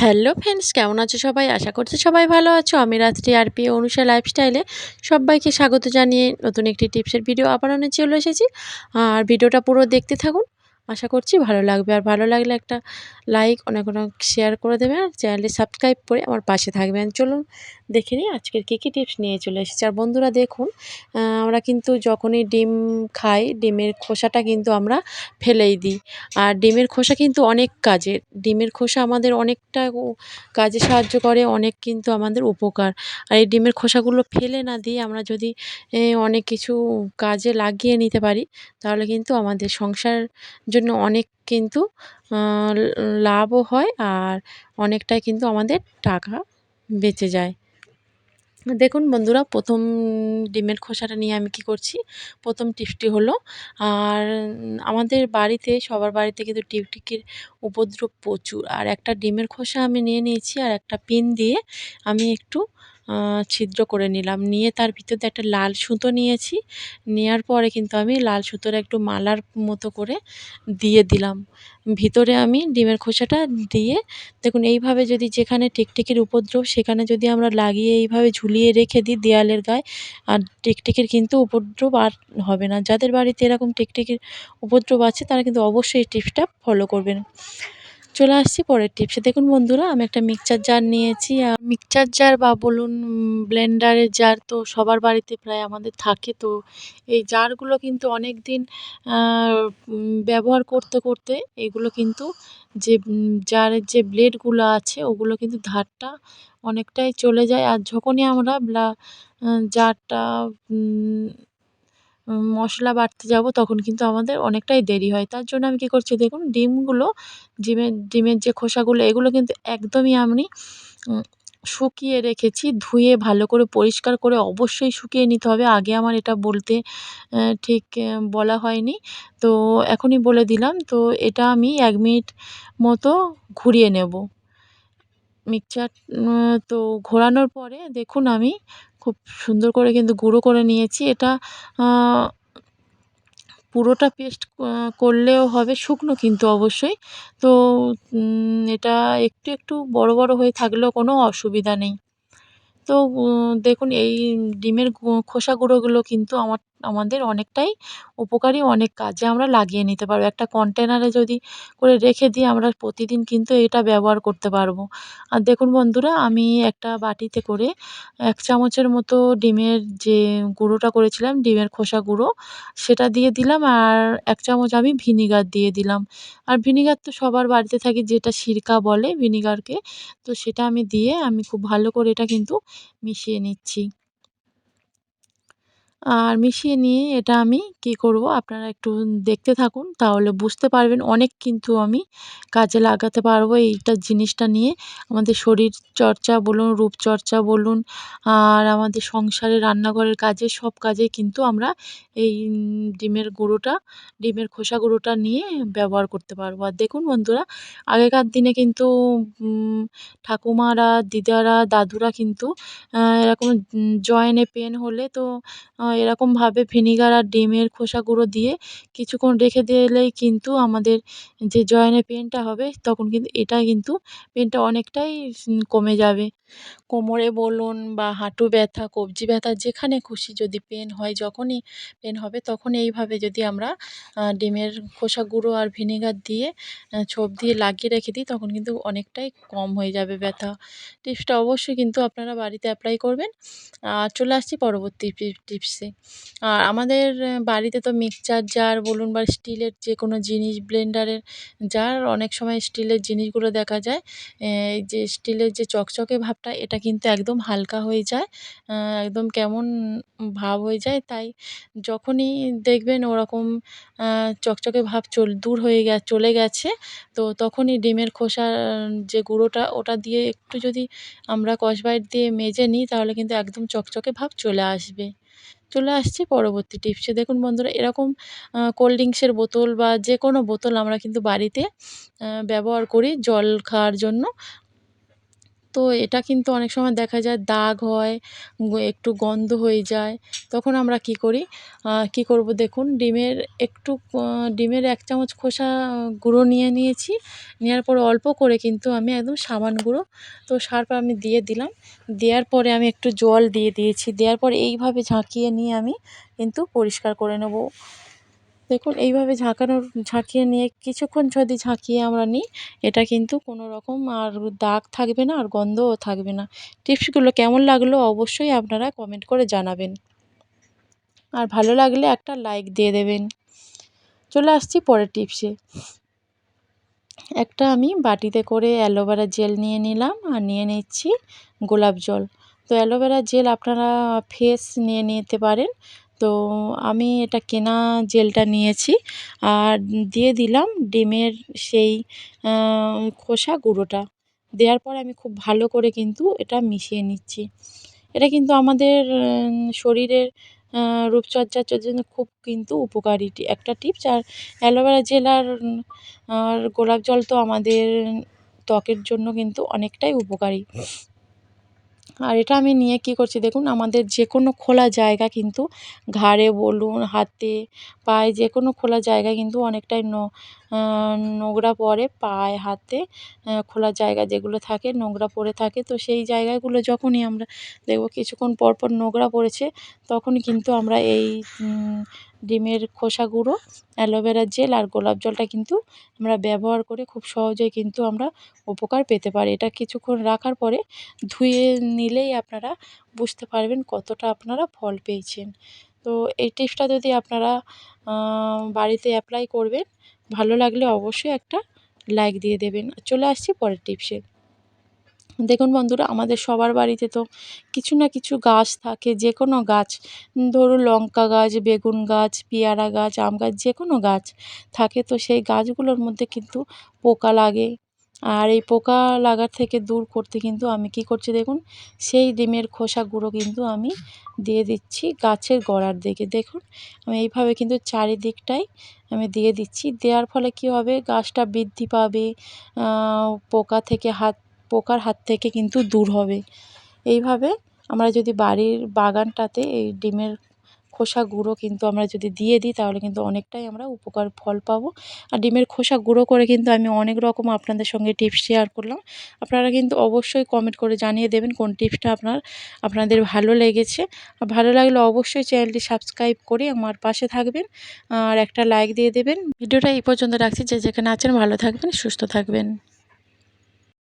Hello friends, কেমন আছো সবাই? আশা করছি সবাই ভালো আছো। আমি রাত্রি আরপি অনুষা লাইফস্টাইলে সবাইকে স্বাগত জানিয়ে নতুন একটি টিপসের ভিডিও আবার আনে চলে এসেছি। আর ভিডিওটা পুরো দেখতে থাকুন, আশা করছি ভালো লাগবে। আর ভালো লাগলে একটা লাইক, অনেক অনেক শেয়ার করে দেবেন আর চ্যানেলটি সাবস্ক্রাইব করে আমার পাশে থাকবেন। চলুন দেখে নিই আজকের কী কী টিপস নিয়ে চলে এসেছি। আর বন্ধুরা দেখুন, আমরা কিন্তু যখনই ডিম খাই, ডিমের খোসাটা কিন্তু আমরা ফেলেই দিই। আর ডিমের খোসা কিন্তু অনেক কাজের। ডিমের খোসা আমাদের অনেকটা কাজে সাহায্য করে, অনেক কিন্তু আমাদের উপকার। আর এই ডিমের খোসাগুলো ফেলে না দিয়ে আমরা যদি অনেক কিছু কাজে লাগিয়ে নিতে পারি, তাহলে কিন্তু আমাদের সংসারের জন্য অনেক কিন্তু আ লাভও হয় আর অনেকটাই কিন্তু আমাদের টাকা বেঁচে যায়। দেখুন বন্ধুরা, প্রথম ডিমের খোসাটা নিয়ে আমি কি করছি, প্রথম টিপসটি হলো, আর আমাদের বাড়িতে সবার বাড়িতে কিন্তু টিকটিকির উপদ্রব প্রচুর। আর একটা ডিমের খোসা আমি নিয়ে নিয়েছি আর একটা পিন দিয়ে আমি একটু ছিদ্র করে নিলাম। নিয়ে তার ভিতর দিয়ে একটা লাল সুতো নিয়েছি। নেয়ার পরে কিন্তু আমি লাল সুতোর একটু মালার মতো করে দিয়ে দিলাম। ভিতরে আমি ডিমের খোসাটা দিয়ে, দেখুন এইভাবে যদি যেখানে টিকটিকির উপদ্রব সেখানে যদি আমরা লাগিয়ে এইভাবে ঝুলিয়ে রেখে দিই দেয়ালের গায়ে, আর টিকটিকির কিন্তু উপদ্রব আর হবে না। যাদের বাড়িতে এরকম টিকটিকির উপদ্রব আছে তারা কিন্তু অবশ্যই এই টিপসটা ফলো করবেন। চলে আসছি পরের টিপসে। দেখুন বন্ধুরা, আমি একটা মিক্সচার জার নিয়েছি। আর মিক্সচার জার বা বলুন ব্লেন্ডারের জার তো সবার বাড়িতে প্রায় আমাদের থাকে। তো এই জারগুলো কিন্তু অনেক দিন ব্যবহার করতে করতে এগুলো কিন্তু যে জারের যে ব্লেডগুলো আছে ওগুলো কিন্তু ধারটা অনেকটাই চলে যায়। আর যখনই আমরা জারটা উম মশলা বাটতে যাব তখন কিন্তু আমাদের অনেকটাই দেরি হয়। তার জন্য আমি কী করছি দেখুন, ডিমগুলো, ডিমের যে খোসাগুলো এগুলো কিন্তু একদমই আমি উম শুকিয়ে রেখেছি। ধুয়ে ভালো করে পরিষ্কার করে অবশ্যই শুকিয়ে নিতে হবে। আগে আমার এটা বলতে ঠিক বলা হয়নি। তো এখনই বলে দিলাম। তো এটা আমি ১ মিনিট মতো ঘুরিয়ে নেব। মিক্সচার তো ঘোরানোর পরে দেখুন আমি খুব সুন্দর করে কিন্তু গুঁড়ো করে নিয়েছি। এটা আ পুরোটা পেস্ট করলেও হবে, শুকনো কিন্তু অবশ্যই। তো এটা একটু একটু বড় বড় হয়ে থাকলেও কোনো অসুবিধা নেই। তো দেখুন এই ডিমের খোসা গুঁড়োগুলো কিন্তু আমাদের অনেকটাই উপকারী, অনেক কাজে আমরা লাগিয়ে নিতে পারবো। একটা কন্টেনারে যদি করে রেখে দিই আমরা প্রতিদিন কিন্তু এটা ব্যবহার করতে পারবো। আর দেখুন বন্ধুরা, আমি একটা বাটিতে করে ১ চামচের মতো ডিমের যে গুঁড়োটা করেছিলাম, ডিমের খোসা গুঁড়ো, সেটা দিয়ে দিলাম। আর ১ চামচ আমি ভিনিগার দিয়ে দিলাম। আর ভিনিগার তো সবার বাড়িতে থাকে, যেটা সিরকা বলে ভিনিগারকে। তো সেটা আমি দিয়ে আমি খুব ভালো করে এটা কিন্তু মিশিয়ে নিচ্ছি। আর মিশিয়ে নিয়ে এটা আমি কী করব, আপনারা একটু দেখতে থাকুন, তাহলে বুঝতে পারবেন। অনেক কিন্তু আমি কাজে লাগাতে পারবো এইটা জিনিসটা নিয়ে। আমাদের শরীরচর্চা বলুন, রূপচর্চা বলুন, আর আমাদের সংসারে রান্নাঘরের কাজে, সব কাজেই কিন্তু আমরা এই ডিমের খোসা গুঁড়োটা নিয়ে ব্যবহার করতে পারবো। আর দেখুন বন্ধুরা, আগেকার দিনে কিন্তু উম ঠাকুমারা, দিদারা, দাদুরা কিন্তু এরকম জয়েন্টে পেন হলে তো এরকমভাবে ভিনিগার আর ডিমের খোসা গুঁড়ো দিয়ে কিছুক্ষণ রেখে দিলেই কিন্তু আমাদের যে জয়েন্টে পেইনটা হবে তখন কিন্তু এটা কিন্তু পেইনটা অনেকটাই কমে যাবে। কোমরে বলুন বা হাঁটু ব্যথা, কবজি ব্যথা, যেখানে খুশি যদি পেন হয়, যখনই পেন হবে তখন এইভাবে যদি আমরা ডিমের খোসা গুঁড়ো আর ভিনেগার দিয়ে ছোপ দিয়ে লাগিয়ে রেখে দিই তখন কিন্তু অনেকটাই কম হয়ে যাবে ব্যথা। টিপসটা অবশ্যই কিন্তু আপনারা বাড়িতে অ্যাপ্লাই করবেন। চলে আসছি পরবর্তী টিপসে। আর আমাদের বাড়িতে তো মিক্সচার জার বলুন বা স্টিলের যে কোনো জিনিস, ব্লেন্ডারের জার, অনেক সময় স্টিলের জিনিসগুলো দেখা যায় এই যে স্টিলের যে চকচকে ভাবটা এটা কিন্তু একদম হালকা হয়ে যায়। একদম কেমন ভাব হয়ে যায়। তাই যখনই দেখবেন ওরকম আ চকচকে ভাব দূর হয়ে চলে গেছে, তো তখনই ডিমের খোসার যে গুঁড়োটা ওটা দিয়ে একটু যদি আমরা স্কচব্রাইট দিয়ে মেজে নিই তাহলে কিন্তু একদম চকচকে ভাব চলে আসবে। চলে আসছি পরবর্তী টিপসে। দেখুন বন্ধুরা, এরকম কোল্ড ড্রিংকসের বোতল বা যেকোনো বোতল আমরা কিন্তু বাড়িতে ব্যবহার করি জল খাওয়ার জন্য। তো এটা কিন্তু অনেক সময় দেখা যায় দাগ হয়, একটু গন্ধ হয়ে যায়। তখন আমরা কি করি, কি করব দেখুন, ডিমের 1 চামচ খোসা গুঁড়ো নিয়েছি। নেওয়ার পরে অল্প করে কিন্তু আমি একদম সাবান গুঁড়ো তো সার্ফ আমি দিয়ে দিলাম। দেওয়ার পরে আমি একটু জল দিয়ে দিয়েছি। দেওয়ার পরে এইভাবে ঝাঁকিয়ে নিয়ে আমি কিন্তু পরিষ্কার করে নেব। দেখুন এইভাবে ঝাঁকিয়ে নিয়ে কিছুক্ষণ যদি ঝাঁকিয়ে আমরা নিই, এটা কিন্তু কোনো রকম আর দাগ থাকবে না আর গন্ধও থাকবে না। টিপসগুলো কেমন লাগলো অবশ্যই আপনারা কমেন্ট করে জানাবেন। আর ভালো লাগলে একটা লাইক দিয়ে দেবেন। চলে আসছি পরের টিপসে। একটা আমি বাটিতে করে অ্যালোভেরা জেল নিয়ে নিলাম আর নিয়ে নিচ্ছি গোলাপ জল। তো অ্যালোভেরা জেল আপনারা ফ্রেশ নিয়ে নিতে পারেন। তো আমি এটা কেনা জেলটা নিয়েছি আর দিয়ে দিলাম ডিমের সেই খোসা গুঁড়োটা। দেওয়ার পরে আমি খুব ভালো করে কিন্তু এটা মিশিয়ে নিচ্ছি। এটা কিন্তু আমাদের শরীরের রূপচর্চার জন্য খুব কিন্তু উপকারী একটা টিপস। আর অ্যালোভেরা জেল আর গোলাপ জল তো আমাদের ত্বকের জন্য কিন্তু অনেকটাই উপকারী। আর এটা আমি নিয়ে কী করছি দেখুন, আমাদের যে কোনো খোলা জায়গা কিন্তু ঘাড়ে বলুন, হাতে, পায়ে যে কোনো খোলা জায়গায় কিন্তু অনেকটাই নোংরা পড়ে। পায়ে, হাতে খোলা জায়গা যেগুলো থাকে নোংরা পড়ে থাকে। তো সেই জায়গাগুলো যখনই আমরা দেখব কিছুক্ষণ পর পর নোংরা পড়েছে, তখনই কিন্তু আমরা এই ডিমের খোসা গুঁড়ো, অ্যালোভেরা জেল আর গোলাপ জলটা কিন্তু আমরা ব্যবহার করে খুব সহজেই কিন্তু আমরা উপকার পেতে পারি। এটা কিছুক্ষণ রাখার পরে ধুয়ে নিলেই আপনারা বুঝতে পারবেন কতটা আপনারা ফল পেয়েছেন। তো এই টিপসটা যদি আপনারা বাড়িতে অ্যাপ্লাই করবেন, ভালো লাগলে অবশ্যই একটা লাইক দিয়ে দেবেন। চলে আসছি পরের টিপসে। দেখুন বন্ধুরা, আমাদের সবার বাড়িতে তো কিছু না কিছু গাছ থাকে, যে কোনো গাছ, ধরুন লঙ্কা গাছ, বেগুন গাছ, পেয়ারা গাছ, আম গাছ, যে কোনো গাছ থাকে। তো সেই গাছগুলোর মধ্যে কিন্তু পোকা লাগে। আর এই পোকা লাগার থেকে দূর করতে কিন্তু আমি কি করছি দেখুন, সেই ডিমের খোসা গুঁড়ো কিন্তু আমি দিয়ে দিচ্ছি গাছের গোড়ার দিকে। দেখুন আমি এইভাবে কিন্তু চারিদিকটাই আমি দিয়ে দিচ্ছি। দেওয়ার ফলে কী হবে, গাছটা বৃদ্ধি পাবে, পোকার হাত থেকে কিন্তু দূর হবে। এইভাবে আমরা যদি বাড়ির বাগানটাতে এই ডিমের খোসা গুঁড়ো কিন্তু আমরা যদি দিয়ে দিই, তাহলে কিন্তু অনেকটাই আমরা উপকার ফল পাবো। আর ডিমের খোসা গুঁড়ো করে কিন্তু আমি অনেক রকম আপনাদের সঙ্গে টিপস শেয়ার করলাম। আপনারা কিন্তু অবশ্যই কমেন্ট করে জানিয়ে দেবেন কোন টিপসটা আপনাদের ভালো লেগেছে। আর ভালো লাগলে অবশ্যই চ্যানেলটি সাবস্ক্রাইব করে আমার পাশে থাকবেন আর একটা লাইক দিয়ে দেবেন। ভিডিওটা এই পর্যন্ত রাখছি। যে যেখানে আছেন ভালো থাকবেন, সুস্থ থাকবেন।